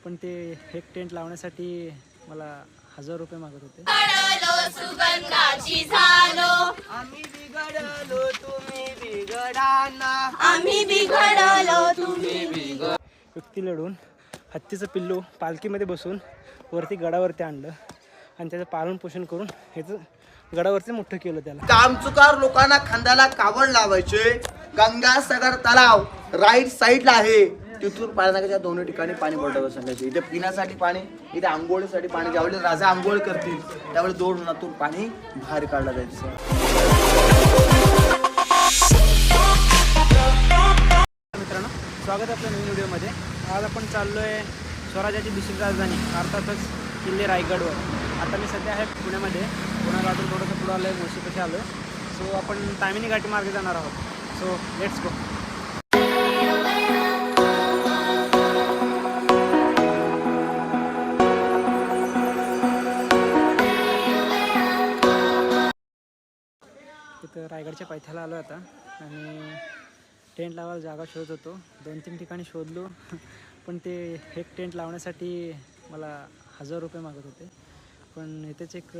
पण ते एक टेंट लावण्यासाठी मला 1000 रुपये मागत होते. सुगंधाची झालो आम्ही बिघडलो तुम्ही बिघडाना, आम्ही बिघडलो तुम्ही युक्ती लढून हत्तीचं पिल्लू पालखीमध्ये बसून वरती गडावरती आणलं आणि त्याचं पालन पोषण करून ह्याचं गडावरती मोठं केलं त्याला. कामचुकार लोकांना खांद्याला कावड लावायचे. गंगासागर तलाव राईट साईडला आहे, तिथून पाण्याच्या दोन्ही ठिकाणी पाणी पडतं सांगायचे. इथे पिण्यासाठी पाणी, इथे आंघोळीसाठी पाणी. ज्यावेळी राजा आंघोळ करतील त्यावेळी दोन उन्हातून पाणी बाहेर काढलं जायचं. मित्रांनो, स्वागत आहे आपल्या नवीन व्हिडिओमध्ये. आज आपण चाललो आहे स्वराज्याची दुसरी राजधानी अर्थातच किल्ले रायगडवर. आता मी सध्या आहे पुण्यामध्ये. पुण्यापासून थोडंसं पुढं आलं आहे, मुळशीपाशी आलो आहे. सो आपण तामिनी घाटी मार्गे जाणार आहोत. So let's go. इथं रायगडच्या पायथ्याला आलो आता आणि टेंट लावायला जागा शोधत होतो. 2-3 ठिकाणी शोधलो पण ते एक टेंट लावण्यासाठी मला 1000 रुपये मागत होते. पण इथेच एक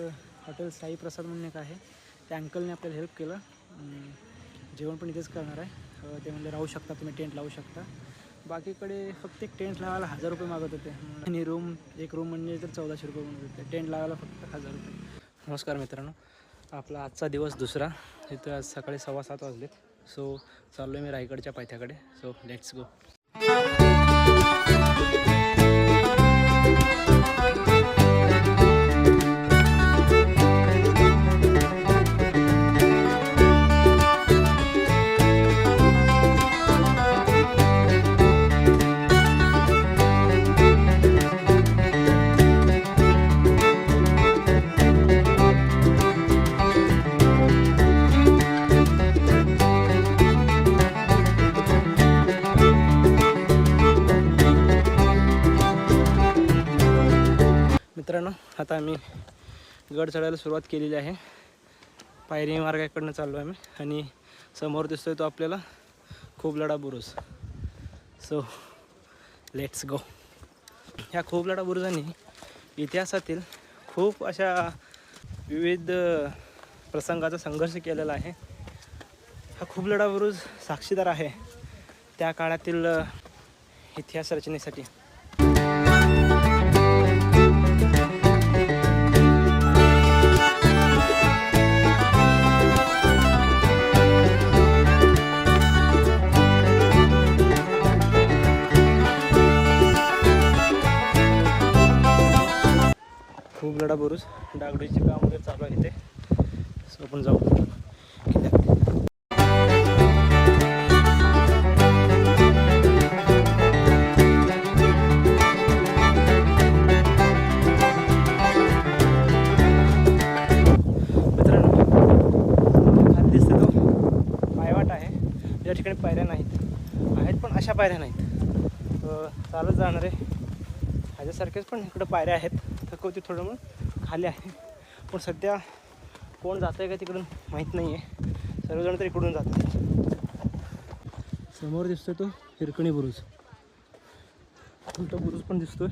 हॉटेल साई प्रसाद म्हणून एक आहे, त्या अंकलने आपल्याला हेल्प केलं. जेवण पण इथेच करणार आहे. ते म्हणजे राहू शकता, तुम्ही टेंट लावू शकता. बाकीकडे फक्त एक टेंट लावायला 1000 रुपये मागत होते आणि एक रूम म्हणजे तर 1400 रुपये म्हणत होते. टेंट लावायला फक्त 1000 रुपये. नमस्कार मित्रांनो, आपला आजचा दिवस दुसरा. इथं आज सकाळी 7:15 वाजलेत. सो चाललो आहे मी रायगडच्या पायथ्याकडे. So let's go. मित्रांनो, आता आम्ही गड चढायला सुरुवात केलेली आहे. पायरी मार्गाकडनं चाललो आहे आम्ही आणि समोर दिसतोय तो आपल्याला खोबलाडा बुरुज. So let's go. ह्या खोबलाडा बुरुजांनी इतिहासातील खूप अशा विविध प्रसंगाचा संघर्ष केलेला आहे. हा खोबलाडा बुरुज साक्षीदार आहे त्या काळातील इतिहास रचनेसाठी. खोबलाडा बुरुज डागडुजीचे काम वगैरे चालू आहे इथे. सो आपण जाऊ. मित्रांनो, खाली दिसतो तो पायवाट आहे. या ठिकाणी पायऱ्या आहेत पण अशा पायऱ्या नाहीत. चालत जाणार आहे ह्याच्यासारखेच, पण इकडं पायऱ्या आहेत. थकवती थोडं मग खाली आहे. पण सध्या कोण जातं आहे का तिकडून माहीत नाही आहे. सर्वजण तर इकडून जातात. समोर दिसतोय तो हिरकणी बुरुज. उलटा बुरुज पण दिसतोय.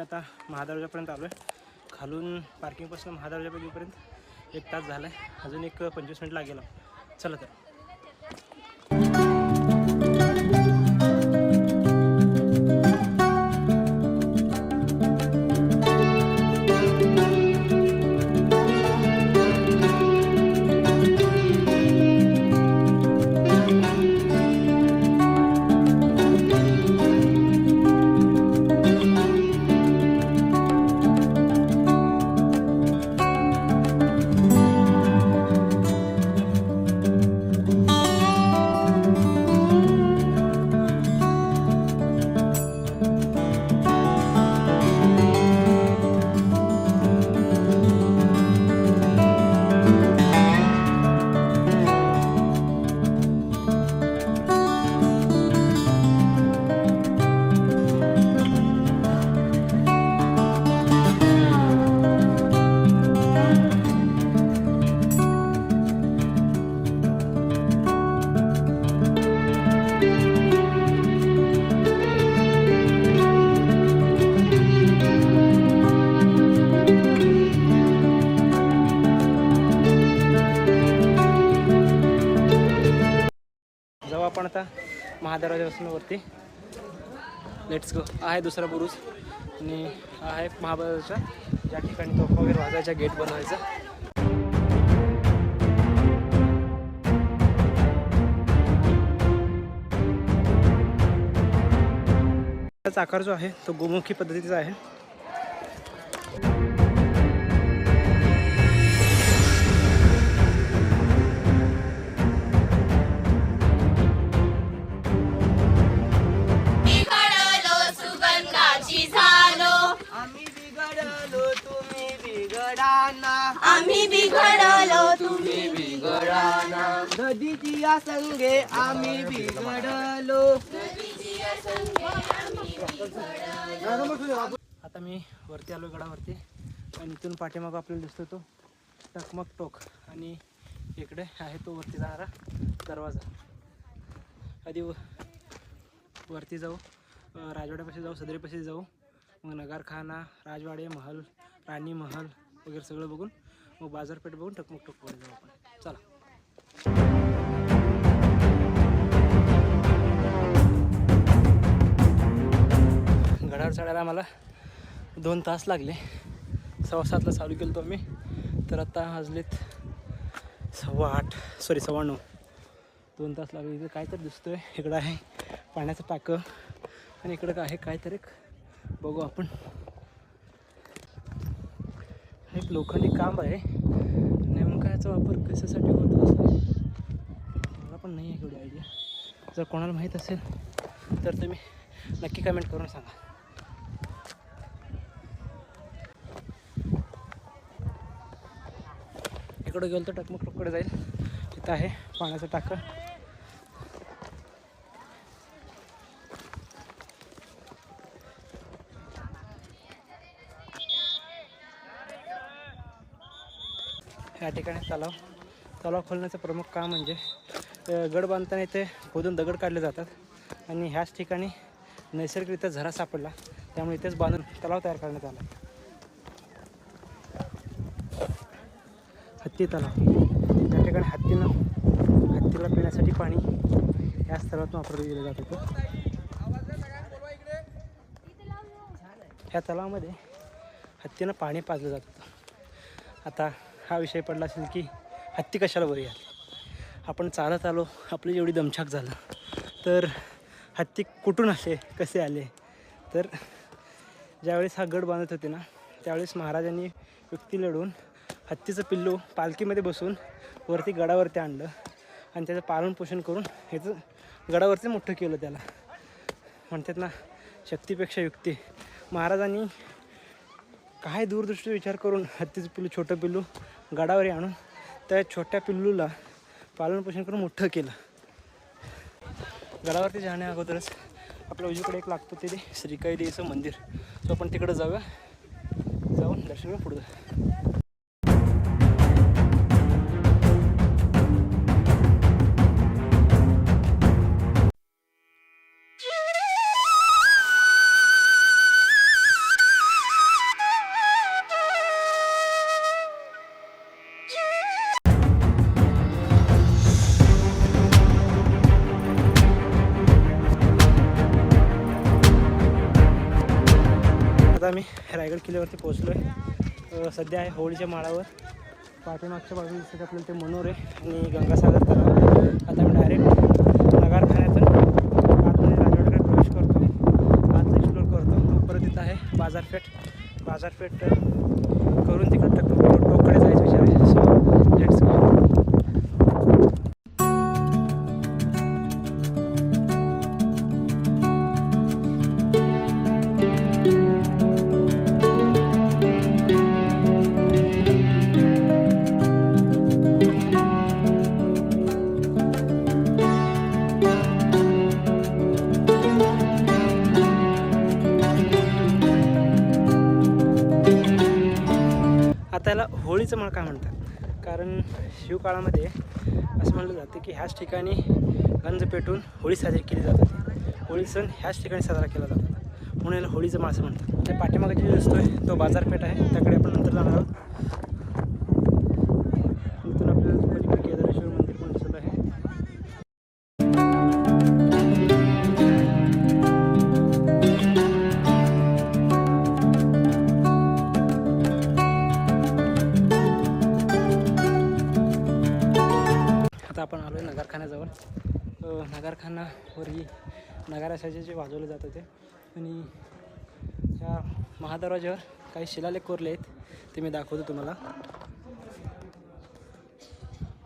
आता महादरवाजापर्यंत आलो आहे. खालून पार्किंगपासून महादरवाजापर्यंत 1 तास झाला आहे. अजून एक 25 मिनिट लागेल. चला तर. आपण आता महादरवाज्यापासून वरती लेट्स गो. आहे दुसरा बुरुज आणि आहे महाबळेश्वरच्या ज्या ठिकाणी तोफा वगैरे वाजायचा गेट बनवायचा. त्याचा आकार जो आहे तो गोमुखी पद्धतीचा आहे. बिघडलो सुगंधाची झालो आम्ही बिघडलो तुम्ही बिघडाना आम्ही बिघडलो तुम्ही बिघडाना नदीची या संगे आम्ही बिघडलो. आता मी वरती आलो गडावरती आणि इथून पाठीमागं आपल्याला दिसतो तो टकमक टोक आणि इकडे आहे तो वरती जाणारा दरवाजा. आधी वरती जाऊ, राजवाड्यापाशी जाऊ, सदरेपाशी जाऊ, मग नगारखाना, राजवाडे, महल, राणी महल वगैरे सगळं बघून मग बाजारपेठ बघून टकमक टोकवर जाऊ आपण. चला. गडावर चढायला मला 2 तास लागले. 7:15 चालू केलं तो मी, तर आता वाजलेत 9:15. 2 तास लागले. इथे काय तर दिसतोय, इकडं आहे पाण्याचं टाकं आणि इकडं काय आहे काहीतरी बघू आपण. एक लोखंडी काम आहे, नेमका याचा वापर कशासाठी होतो असं मला पण नाही आहे एवढी आयडिया. जर कोणाला माहीत असेल तर तुम्ही नक्की कमेंट करून सांगा. इकडं गेलो तर टकमक टोककडे जाईल. तिथं आहे पाण्याचं टाकं. या ठिकाणी तलाव खोलण्याचं प्रमुख काम म्हणजे गड बांधताना इथे खोदून दगड काढले जातात आणि ह्याच ठिकाणी नैसर्गिकरित्या झरा सापडला, त्यामुळे इथेच बांधून तलाव तयार करण्यात आला. हत्ती तलाव. त्या ठिकाणी हत्तीला पिण्यासाठी पाणी याच तलावातून वापरलं गेलं जात होतं. ह्या तलावामध्ये हत्तीनं पाणी पाजलं जात होतं. आता हा विषय पडला असेल की हत्ती कशाला बरी आली. आपण चालत आलो, आपली जेवढी दमछाक झालं, तर हत्ती कुठून आले, कसे आले. तर ज्यावेळेस हा गड बांधत होते ना, त्यावेळेस महाराजांनी युक्ती लढवून हत्तीचं पिल्लू पालखीमध्ये बसून वरती गडावरती आणलं आणि त्याचं पालनपोषण करून ह्याचं गडावरती मोठं केलं. त्याला म्हणतात ना, शक्तीपेक्षा युक्ती. महाराजांनी काय दूरदृष्टी विचार करून हत्तीचं पिल्लू, छोटं पिल्लू गडावरी आणून त्या छोट्या पिल्लूला पालनपोषण करून मोठं केलं. गडावरती जाण्या अगोदरच आपल्या उजवीकडे एक लागतो ते श्रीकाई देवीचं मंदिर. सो आपण तिकडं जाऊन दर्शन घेऊन पुढं जाऊ. आता आम्ही रायगड किल्ल्यावरती पोहोचलो आहे. सध्या आहे होळीच्या माळावर. पाठीमागच्या बाजूला दिसत आपल्याला ते मनोरे आणि गंगासागर तलाव. आता आम्ही डायरेक्ट नगारखान्यातून आतमध्ये राजवाड्याकडे प्रवेश करतो, आत एक्सप्लोर करतो. परत इथं आहे बाजारपेठ करून तिकडे टोककडे जायचं विचार आहे. So let's go. आता याला होळीचं माळ का म्हणतात, कारण शिवकाळामध्ये असं म्हणलं जातं की ह्याच ठिकाणी गंज पेटून होळी साजरी केली जात होती. होळी सण ह्याच ठिकाणी साजरा केला जात होता, म्हणून याला होळीचं माळ असं म्हणतात. त्या पाठीमागे जे दिसतोय तो बाजारपेठ आहे, त्याकडे आपण नंतर जाणार आहोत. इथून आपल्याला पलीकडे केदारेश्वर मंदिर पण दिसत आहे. आता आपण आलो आहे नगरखान्याजवळ. नगरखानावरही नगारा जे वाजवले जात होते आणि ह्या महादरवाज्यावर काही शिलालेख कोरले आहेत ते मी दाखवतो तुम्हाला.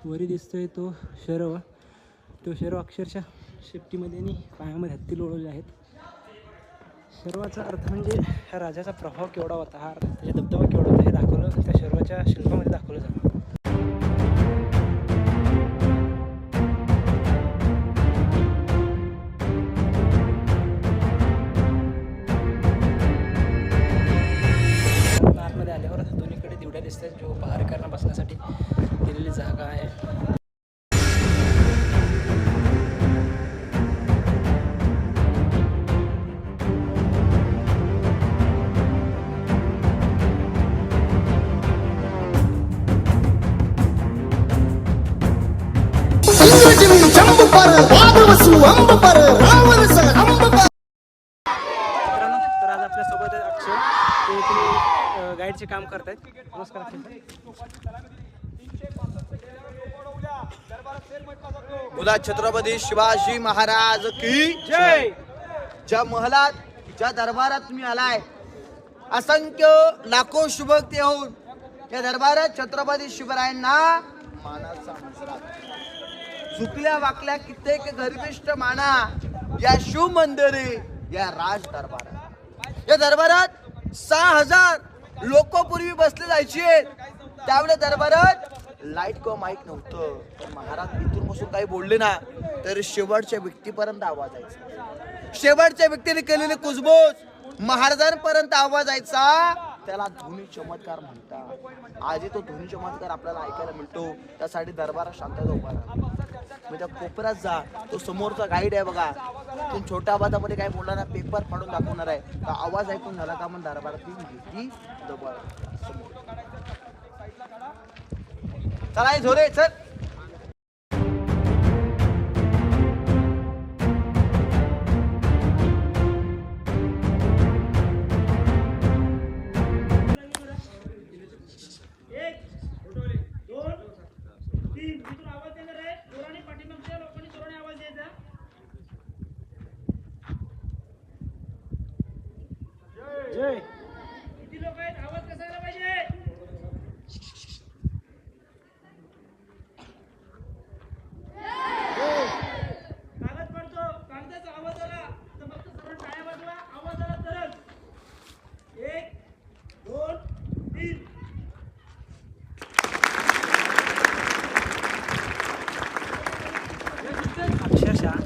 वरी दिसतोय तो शरव, तो शरव अक्षरशः शेपटीमध्ये आणि पायामध्ये हत्ती लोळवले आहेत. शर्वाचा अर्थ म्हणजे ह्या राजाचा प्रभाव केवढा होता, हा त्याचा दबदबा केवढा होता हे दाखवलं त्या शर्वाच्या शिल्पामध्ये दाखवलं जातं. आतमध्ये आल्यावर दोन्हीकडे दिवड्या दिसतात, जो पहारेकरांना बसण्यासाठी दिलेली जागा आहे. मित्रांनो, तर आज आपल्यासोबत अक्षय, ते तुम्ही गाईडचे काम करतायत. नमस्कार अक्षय. बोला छत्रपती शिवाजी महाराज की जय. ज्या महलात, ज्या दरबारात तुम्ही आलाय, असंख्य लाखो शुभक्ती होऊन या दरबारात छत्रपती शिवरायांना मानाचा मुजरा, झुकल्या वाकल्या कित्येक गर्विष्ठ माना या शिव मंदिरे, या राज दरबारात. या दरबारात 6000 लोक पूर्वी बसले जायचे. त्यावेळेस दरबारात लाईट किंवा माईक नव्हतं, पण महाराज इथून बसून काही बोलले ना तर शेवटच्या व्यक्तीपर्यंत आवाज यायचा. शेवटच्या व्यक्तीने केलेले कुजबूज महाराजांपर्यंत आवाज यायचा. त्याला ध्वनी चमत्कार म्हणतात. आजही तो ध्वनी चमत्कार आपल्याला ऐकायला मिळतो. त्यासाठी दरबारात शांतता उभा राहतो. म्हणजे कोपऱ्यात जा, तो समोरचा गाईड आहे बघा, तो छोट्या आवाजामध्ये काय बोलणार आहे, पेपर फाडून दाखवणार आहे. तर आवाज ऐकून झाला का मग दरबारात चला झोरे चल. जय. किती लोक आहेत, आवाज कसा आला पाहिजे. कागद पडतो, कागदाचा आवाज आला तर फक्त सर्व टाळ्या वाजवा. आवाज आला तरच. 1 2 3. अक्षरशः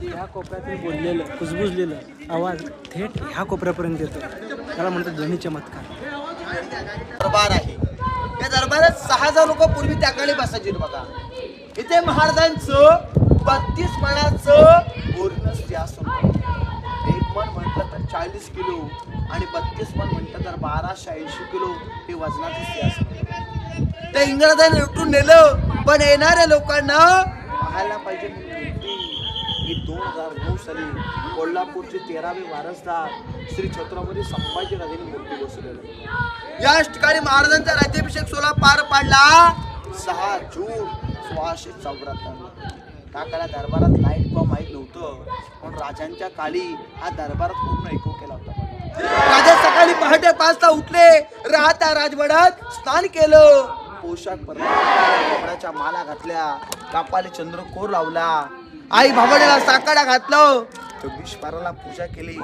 ह्या कोपऱ्यातून बोललेलं कुजबुजलेलं आवाज थेट ह्या कोपऱ्यापर्यंत येतो. त्याला म्हणतात ध्वनी चमत्कार. दरबार आहे. या दरबारात 6000 लोक पूर्वी त्या काळी बसायचे बघा. इथे महाराजांचं 32 मणाचं ओरिजिनल सिंहासन. एक मन म्हटलं तर 40 किलो आणि 32 मन म्हटलं तर 1280 किलो हे वजनाचं सिंहासन. ते इंग्रजांनी लुटून नेलं, पण येणाऱ्या लोकांना पाहायला पाहिजे म्हणून 2009 साली कोल्हापूरचे 13वे वारसदार श्री छत्रपती संभाजीराजांनी मूर्ती बसवलेली. याच ठिकाणी महाराजांचा राज्याभिषेक सोहळा पार पाडला 6 जून 1674. काकाला दरबारात लाईट किंवा माईक नव्हतं, पण राजांच्या काळी हा दरबारात पूर्ण ऐकू केला होता. राजा सकाळी पहाटे 5 ला उठले, राहता राजवाड्यात स्नान केलं, पोशाख कपड्याच्या माला घातल्या, कापाले चंद्रकोर लावला, आई भावड्याला साकडा घातलं, जगदीश्वराला पूजा केली,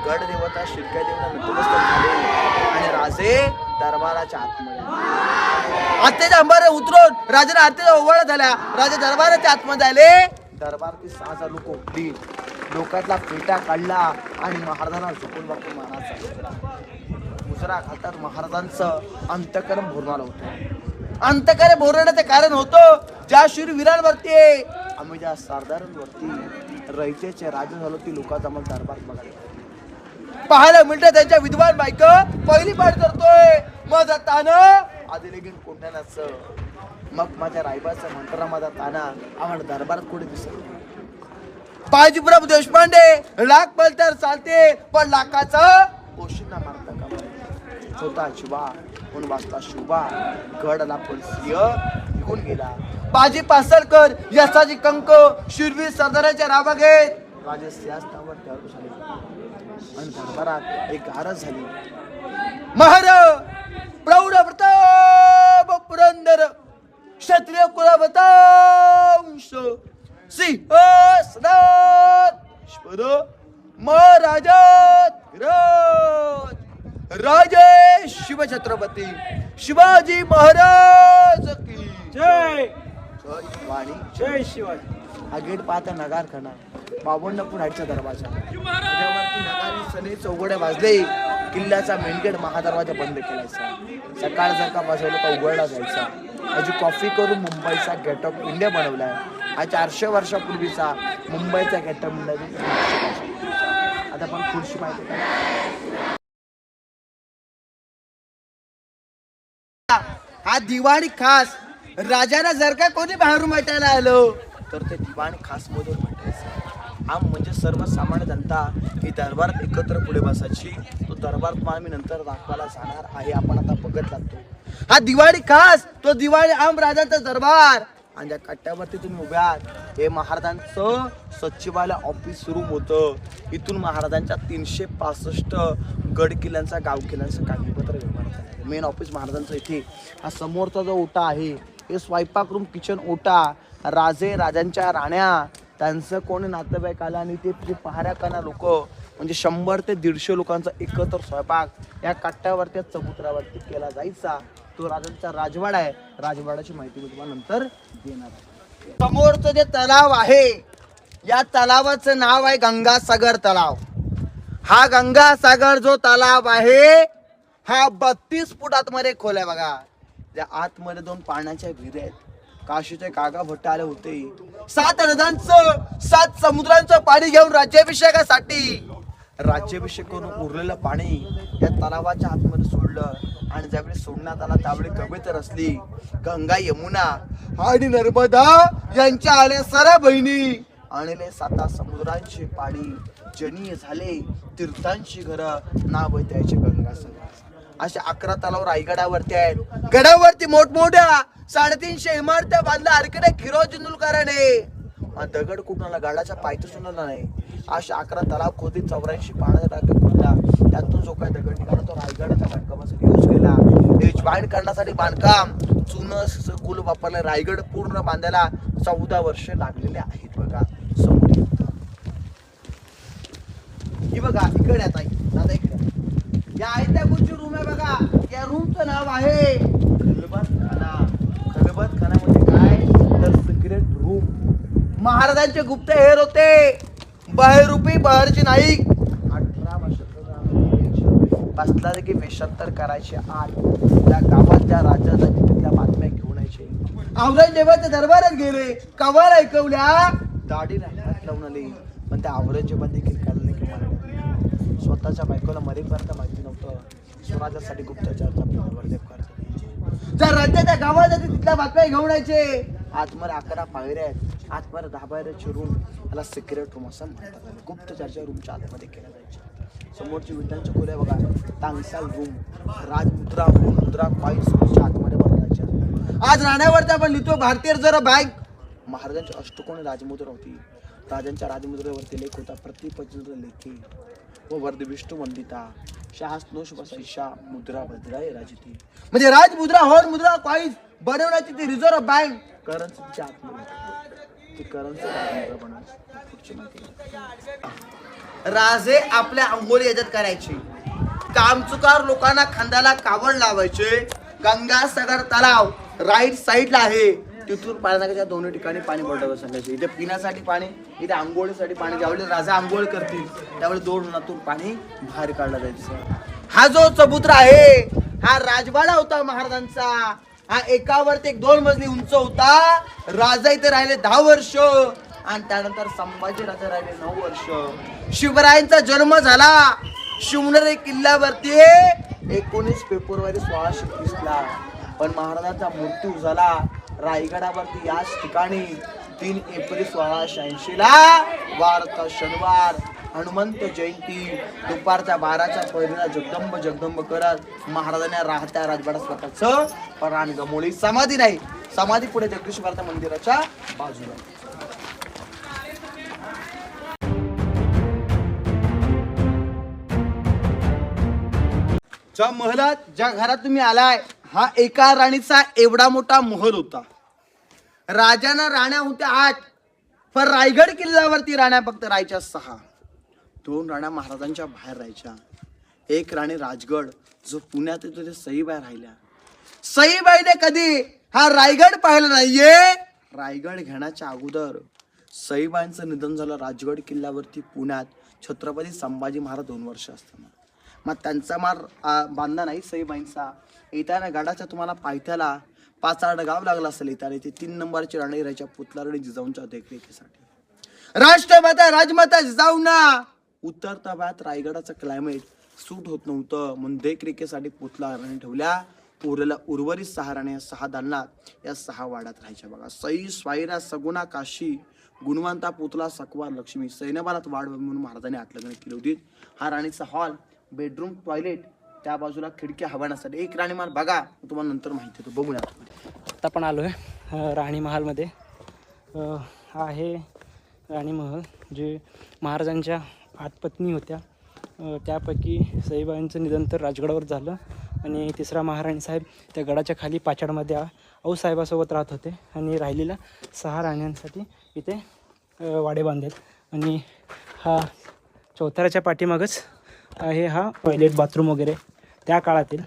गड देवता शिरक्या देवता नतमस्तक झाले आणि राजे दरबाराच्या आतमध्ये आत्याच्या अंबारे उतरून राजाने आत्याच्या ओवाळा झाल्या. राजे दरबाराच्या आतमध्ये आले. दरबारातील 6000 लोक उठली, डोक्यातला पेटा काढला आणि महाराजांना झोपून बापून महाराज मुजरा घालतात. महाराजांचं अंतकरण भोरणार होतं. अंतकरण भोरण्याचं कारण होतं ज्या शूरवीरांवरती आम्ही ज्या सरदारांवरती रयतेचे राजे झालो ती लोकांचा मग दरबार बघायला पाहायला मिळतं. त्यांच्या विद्वान बायक पहिली पाठ करतोय, मग तानं आधी लगीन कोंढ्यानाचं, मग माझ्या रायबाचं मंत्रा माझा ताना आम्हाला दरबारात कुठे दिसत. बाजीप्रभू देशपांडे लाख बल तर चालते, पण लाखाचं पोशींना मारता का छोटा शिवा कोण वाचता शिवा गडला पण सिंह निघून गेला. बाजी पासळकर यशाची कंक शिरवी सरदाराच्या राबा घेत राजे सिंहासनावर त्यावर झाले आणि दरबारात एक गारज झाली. महाराज प्रौढ प्रताप पुरंदर क्षत्रिय कुलवंश सिंहासनाधीश्वर महाराजात राजे शिवछत्रपती शिवाजी महाराज की जय जय वाणी. जय शिवाजी. हा गेट पाहता नगारखाना 52 फूट हाईटचा दरवाजा त्यावरती नगारी सने चौघड्या वाजले. किल्ल्याचा मेन गेट महादरवाजा बंद केलायचा. सकाळ जर का वाजवलं तर उघडला जायचा. अजी कॉफी करून मुंबईचा गेट ऑफ इंडिया बनवलाय. हा 400 वर्षापूर्वीचा मुंबईचा गेट ऑफ इंडिया. आता पण खुर्ची माहिती का हा दिवाणी खास राजाला जर का कोणी बाहेरून भेटायला आलो तर ते दिवाणी खास मधून भेटायचं. आम म्हणजे सर्वसामान्य जनता ही दरबारात एकत्र पुढे बसायची. तो दरबार तुम्हाला मी नंतर दाखवायला जाणार आहे. आपण आता बघत लागतो. हा दिवाळी खास तो दिवाळी आम राजाचा दरबार आणि ज्या कट्ट्यावरती तुम्ही उभ्या आहात हे महाराजांचं सचिवालय ऑफिस रूम होतं. इथून महाराजांच्या 365 गड किल्ल्यांचा गाव किल्ल्यांचं कागदपत्र व्यवहार झाला. मेन ऑफिस महाराजांचं इथे. हा समोरचा जो ओटा आहे हे स्वयंपाक रूम किचन ओटा. राजे राजांच्या राण्या त्यांचं कोणी नातेवाईक आला आणि ते पहाऱ्या करणार लोक म्हणजे 100 ते 150 लोकांचा एकत्र स्वयंपाक या कट्ट्यावरती चबुतरावरती केला जायचा. तो राजांचा राजवाडा आहे. राजवाड्याची माहिती मी तुम्हाला नंतर देणार आहे. समोरचं जे तलाव आहे या तलावाचं नाव आहे गंगासागर तलाव. हा गंगासागर जो तलाव आहे हा 32 फूट आतमध्ये खोल आहे बघा. त्या आतमध्ये 2 पाण्याच्या विहिरी आहेत. काशीचे काका भट्ट आले होते 7 नद्यांचं 7 समुद्रांचं पाणी घेऊन राज्याभिषेकासाठी. राज्याभिषेक करून उरलेलं पाणी या तलावाच्या आतमध्ये सोडलं आणि ज्यावेळी सोडण्यात आला त्यावेळी कविता रचली. गंगा यमुना आणि नर्मदा यांच्या आले सारा बहिणी आणले 7 समुद्रांचे पाणी जनीय झाले तीर्थांची घर नाव त्याचे गंगासागर. अशा 11 तलाव रायगडावरती आहेत. गडावरती मोठमोठ्या 350 इमारत्या बांधल्या आर्किटेक्ट खिरोज इंदुलकराने. दगड कुठला गाडाच्या पायथ्याशी सुद्धा नाही. अशा 11 तलाव खोदीत 84 पाण्याचा टाका खोदला. त्यातून जो काही दगड निघाला तो रायगडाच्या बांधकामासाठी यूज केला. जॉईन करण्यासाठी बांधकाम चुनस कुल वापरले. रायगड पूर्ण बांधायला 14 वर्ष लागलेले आहेत बघा. समोर ही बघा इकडे आता दादा इकडे या आयत्यापूरची रूम आहे बघा. या रूमचं नाव आहे खलबतखाना. खलबतखाना म्हणजे काय तर सिक्रेट रूम. महाराजांचे गुप्तहेर होते बहरूपी बहरची नाईक. 18 वर्षाचा बसला की वेषांतर करायचे. आत त्या गावात त्या राजाच्या तिथल्या बातम्या घेऊन यायचे. औरंगजेबाच्या दरबारात गेले कवाला ऐकवल्या दाढीला हात लावून आले. पण त्या औरंगजेबात देखील कळलं नाही की मला स्वतःच्या बायकोला मरेपर्यंत माहिती नव्हतं स्वराज्यासाठी गुप्तचरचा प्रवर्धक करतो. ज्या राज्याच्या गावात जाते तिथल्या बातम्या घेऊन यायचे. आतमध्ये 11 पायऱ्या आहेत. आतमध्ये 10 पायऱ्याची रूम याला सिक्रेट रूम असं म्हणतात. गुप्तचरच्या रूमच्या आतमध्ये केल्या जायच्या. समोरची विटांच्या खोल्या बघा तांगसाल रूम. राजमुद्रा मुद्रा कॉईन्स रूमच्या आतमध्ये बनवायच्या. आज राण्यावरती आपण लिहितो भारतीय रिझर्व्ह बँक. महाराजांची अष्टकोणी राजमुद्रा होती. राजांच्या राजमुद्रेवरती लेख होता प्रतिपंच लेखी व वर्ध विष्णू वंदिता शाहस्नोश बसायशा मुद्रा भद्राय राजती. म्हणजे राजमुद्रा हॉल मुद्रा कॉईन्स बनवण्याची ती रिझर्व्ह बँक करन्सीच्या आतमध्ये ती करन्सी बनवायची. राजे आपल्या अंघोळी याच्यात करायचे. कामचुकार लोकांना खांद्याला कावड लावायचे. गंगासागर तलाव राईट साईडला आहे. तिथून पाण्याच्या दोन्ही ठिकाणी पाणी पडतं सांगायचे. इथे पिण्यासाठी पाणी इथे आंघोळीसाठी पाणी. ज्यावेळी राजा आंघोळ करतील त्यावेळी 2 नदीतून पाणी बाहेर काढलं जायचं. हा जो चबुतरा आहे हा राजवाडा होता महाराजांचा. हा एकावरती 2 मजली उंच होता. राजा इथे राहिले 10 वर्ष आणि त्यानंतर संभाजी राजा राहिले 9 वर्ष. शिवरायांचा जन्म झाला शिवनेरी किल्ल्यावरती 19 फेब्रुवारी 1630 ला. पण महाराजांचा मृत्यू झाला रायगडावरती याच ठिकाणी 3 एप्रिल 1686 ला. वार शनिवार हनुमंत जयंती दुपारच्या 12च्या पहिलीला जगदंब जगदंब करत महाराजांना राहत्या राजवाडा स्वतःच प्राण गमवली. समाधी नाही, समाधी पुढे जगदीश महाराज मंदिराच्या बाजूला. ज्या महलात ज्या घरात तुम्ही आलाय हा एका राणीचा एवढा मोठा महल होता. राजांना राण्या होत्या 8, पण रायगड किल्ल्यावरती राण्या फक्त राहायच्या 6. 2 राण्या महाराजांच्या बाहेर राहायच्या. एक राणी राजगड जो पुण्यात येतो ते सईबाई राहिल्या. सईबाईने कधी हा रायगड पाहिला नाहीये. रायगड घेण्याच्या अगोदर सईबाईंचं निधन झालं राजगड किल्ल्यावरती पुण्यात छत्रपती संभाजी महाराज 2 वर्ष असताना. मग त्यांचा मार बांधला नाही सईबाईंचा. येताना गडाच्या तुम्हाला पायथ्याला 5-8 गाव लागला असेल. येताना ते 3 नंबरची राणी राहायच्या पुतलाराणी जिजाऊंच्या देखरेखीसाठी. राष्ट्रमाता राजमाता जिजाऊंना उत्तर ताब्यात रायगडाचं क्लायमेट सूट होत नव्हतं म्हणून देखरेखीसाठी पुतला राणी ठेवल्या. उरलेल्या उर्वरित 6 राण्या 6 दालनात या 6 वाड्यात राहायच्या बघा. सई स्वायरा सगुणा काशी गुणवंता पुतला सकवा लक्ष्मी सैन्यबालात वाढ म्हणून महाराजांनी 8 लग्न केली होती. हा राणीचा हॉल, बेडरूम, टॉयलेट, त्या बाजूला खिडकी हवाण्यासाठी. एक राणी महाल बघा, तुम्हाला नंतर माहिती आहे, तो बघूया. आता पण आलो आहे राणी महालमध्ये. हा आहे राणी महल जे महाराजांच्या 8 पत्नी होत्या. त्यापैकी सईबाईंचं निधन तर राजगडावर झालं आणि 3रा महाराणी साहेब त्या गडाच्या खाली पाचाडमध्ये आऊसाहेबासोबत राहत होते आणि राहिलेल्या 6 राण्यांसाठी इथे वाडे बांधलेत. आणि हा चौथऱ्याच्या पाठीमागच आहे हा टॉयलेट बाथरूम वगैरे त्या काळातील.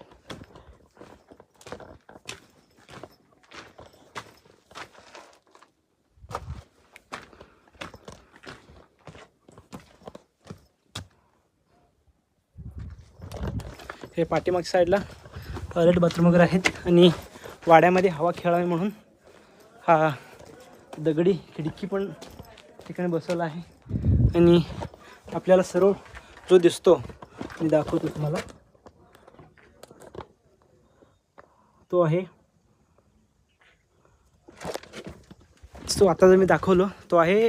हे पाठीमागच्या साईडला टॉयलेट बाथरूम वगैरे आहेत आणि वाड्यामध्ये हवा खेळावी म्हणून हा दगडी खिडकी पण ठिकाणी बसवला आहे. आणि आपल्याला सर्व जो दिसतो मी दाखवतो तुम्हाला तो आहे तो आता जर मी दाखवलो तो आहे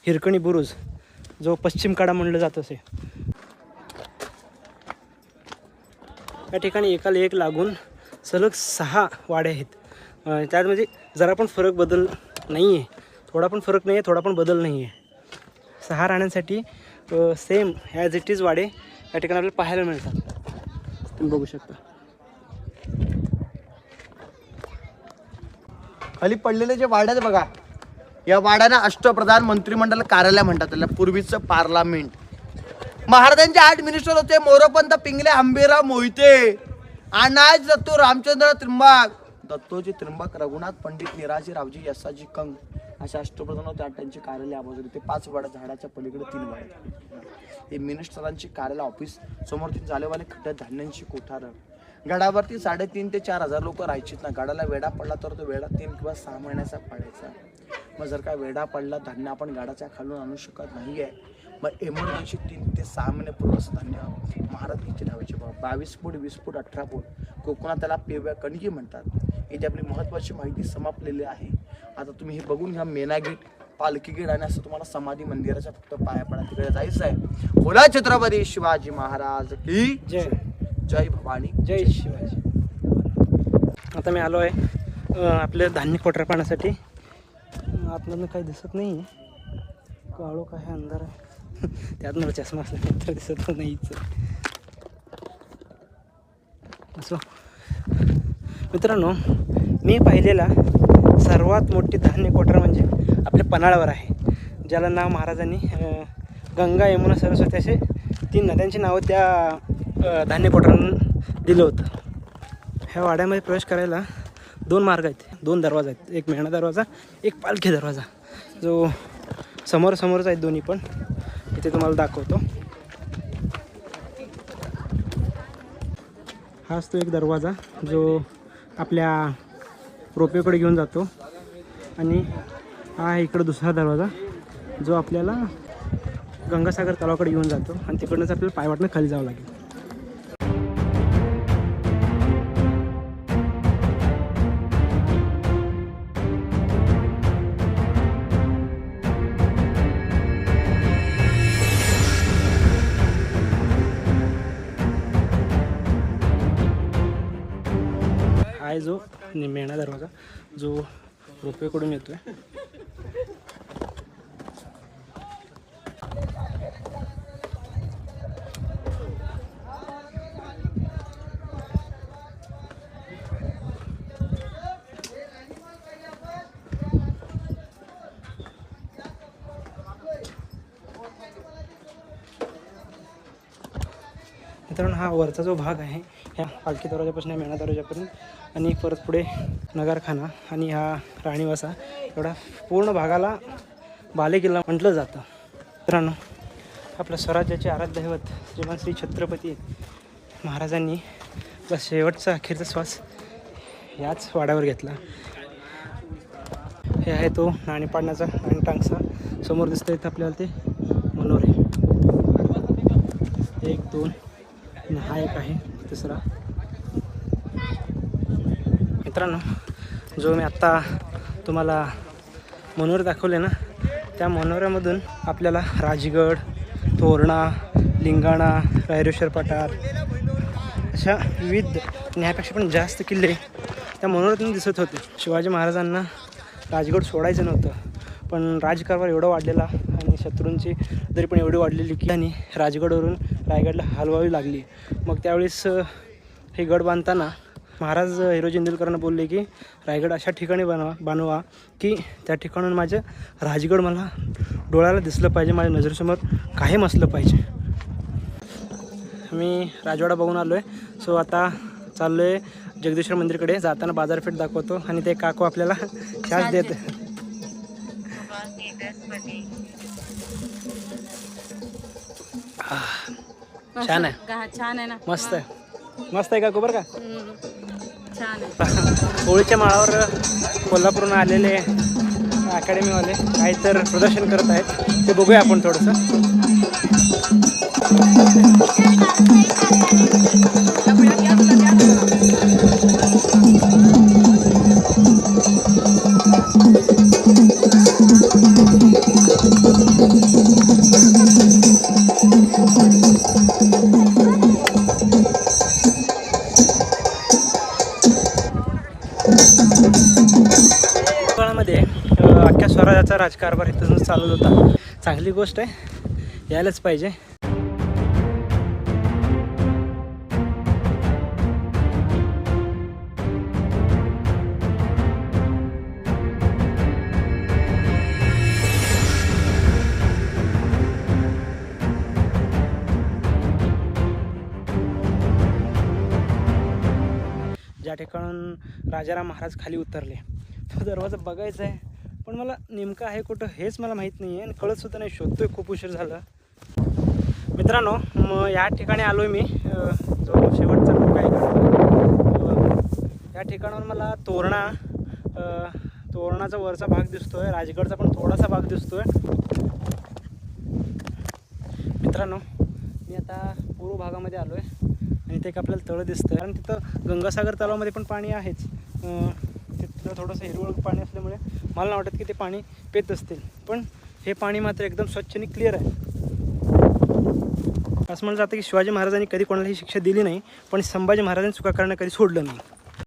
हिरकणी बुरुज जो पश्चिम कडा म्हणलं जात असे. या ठिकाणी एकाला एक लागून सलग 6 वाडे आहेत. त्यात म्हणजे जरा पण फरक बदल नाही आहे, थोडा पण फरक नाही आहे, थोडा पण बदल नाही आहे. 6 राहण्यासाठी सेम ॲज इट इज वाडे या ठिकाणी आपल्याला पाहायला मिळतात. तुम्ही बघू शकता. खाली पडलेले जे वाड्यात बघा, या वाड्यांना अष्टप्रधान मंत्रिमंडळ कार्यालय म्हणतात. त्याला पूर्वीचं पार्लमेंट. महाराजांचे 8 मिनिस्टर होते. मोरोपंत, पिंगले, आंबेराव मोहिते, अनाज दत्तो, रामचंद्र त्रिंबक, दत्तोजी त्रिंबक, रघुनाथ पंडित, निराजी रावजी, यसाजी कंग अशा अष्टप्रधान होते. 8 त्यांची कार्यालय बाजूला. ते 5 वाड्या, झाडाच्या पलीकडे 3 वाड्या. हे मिनिस्टरांची कार्यालय ऑफिस. समोर 3 झालेवाले खड्डे, धान्यांची कोठारं. गडावरती 3,500 ते 4,000 लोक राहायचीत ना. गडाला वेढा पडला तर तो वेढा 3 किंवा 6 महिन्याचा पडायचा. मग जर काय वेढा पडला, धान्य आपण गाडाच्या खालून आणू शकत नाहीये, मग एमर्जन्सी 3 ते 6 महिने पूर्वच धान्य महाराज घ्यायचे लावायचे. 22 फूट, 20 फूट, 18 फूट. कोकणात त्याला पेव्या कणगी म्हणतात. इथे आपली महत्वाची माहिती समापलेली आहे. आता तुम्ही हे बघून घ्या. मेना गेट, पालखी गेट आणि असं तुम्हाला समाधी मंदिराच्या फक्त पाया पडा तिकडे जायचं आहे. बोला छत्रपती शिवाजी महाराज की जय. जय भवानी, जय शिवाजी. आता मी आलो आहे आपल्या धान्य कोठार पाहण्यासाठी. आतमधून काही दिसत नाही आहे, काळोख आहे, अंधार आहे. त्यात मला चष्मा असल्यानंतर दिसत नाहीच. असो मित्रांनो, मी पाहिलेला सर्वात मोठी धान्य कोठार म्हणजे आपल्या पन्हाळावर आहे, ज्याला नाव महाराजांनी गंगा, यमुना, सरस्वती असे 3 नद्यांची नावं त्या धान्य कोठारांना दिलं होतं. ह्या वाड्यामध्ये प्रवेश करायला 2 मार्ग आहेत, 2 दरवाजा आहेत. एक मेणा दरवाजा, एक पालखी दरवाजा, जो समोरच आहेत दोन्ही पण. इथे तुम्हाला दाखवतो. हाच तो एक दरवाजा जो आपल्या रोपेकडे घेऊन जातो आणि हा आहे इकडं दुसरा दरवाजा जो आपल्याला गंगासागर तलावाकडे घेऊन जातो आणि तिकडनंच आपल्याला पायवाटनं खाली जावं लागेल. जो मेणा दरवाजा जो रोपवेकडून येतोय. मित्रांनो हा वरचा जो भाग आहे ह्या पालखी दरवाजापासून मेणा दरवाजापर्यंत आणि परत पुढे नगरखाना आणि हा राणीवासा एवढा पूर्ण भागाला बालेकिल्ला म्हटलं जातं. मित्रांनो आपल्या स्वराज्याचे आराध्य दैवत श्रीमान श्री छत्रपती महाराजांनी आपला शेवटचा अखेरचा श्वास याच वाड्यावर घेतला. हे आहे तो नाणी पाडण्याचा नाणी टांगसा. समोर दिसतं इथं आपल्याला ते मनोरे 1 2 आणि हा एक आहे तिसरा. मित्रांनो जो मी आत्ता तुम्हाला मनोरे दाखवले ना त्या मनोऱ्यामधून आपल्याला राजगड, तोरणा, लिंगाणा, रायरेश्वर पठार अशा विविध न्यायापेक्षा पण जास्त किल्ले त्या मनोऱ्यातून दिसत होते. शिवाजी महाराजांना राजगड सोडायचं नव्हतं पण राजकारभार एवढा वाढलेला आणि शत्रूंची तरी पण एवढी वाढलेली की आणि राजगडवरून रायगडला हलवावी लागली. मग त्यावेळेस हे गड बांधताना महाराज हिरोजी इंदुलकरांना बोलले की रायगड अशा ठिकाणी बांधवा की त्या ठिकाणून माझं राजगड मला डोळ्याला दिसलं पाहिजे, माझ्या नजरेसमोर कायम असलं पाहिजे. मी राजवाडा बघून आलो आहे. सो आता चाललो आहे जगदीश्वर मंदिरकडे. जाताना बाजारपेठ दाखवतो आणि ते काकू आपल्याला चहा देत. छान आहे, छान आहे ना, मस्त आहे, मस्त आहे काकू बरं का. छान आहे. होळीच्या माळावर कोल्हापूरहून आलेले अकॅडमीवाले काही तर प्रदर्शन करत आहेत ते बघूया आपण थोडंसं. काळामध्ये अख्ख्या स्वराज्याचा राजकारभार इथं चालत होता. चांगली गोष्ट आहे, यायलाच पाहिजे. ज्या ठिकाणून राजाराम महाराज खाली उतरले तो दरवाजा बघायचा आहे पण मला नेमकं आहे कुठं हेच मला माहीत नाही आहे आणि कळतसुद्धा नाही. शोधतोय, खूप उशीर झाला. मित्रांनो मग या ठिकाणी आलो आहे मी जो शेवटचा टोक आहे या ठिकाणावर मला तोरणाचा वरचा भाग दिसतो आहे, राजगडचा पण थोडासा भाग दिसतो आहे. मित्रांनो मी आता पूर्व भागामध्ये आलो आहे आणि ते एक आपल्याला तळं दिसतं कारण तिथं गंगासागर तलावामध्ये पण पाणी आहेच. तिथं थोडंसं हिरवळ पाणी असल्यामुळे मला नाही वाटत की ते पाणी पेत असतील पण हे पाणी मात्र एकदम स्वच्छ आणि क्लिअर आहे. असं म्हणलं जातं की शिवाजी महाराजांनी कधी कोणालाही शिक्षा दिली नाही पण संभाजी महाराजांनी चुका करणं कधी सोडलं नाही.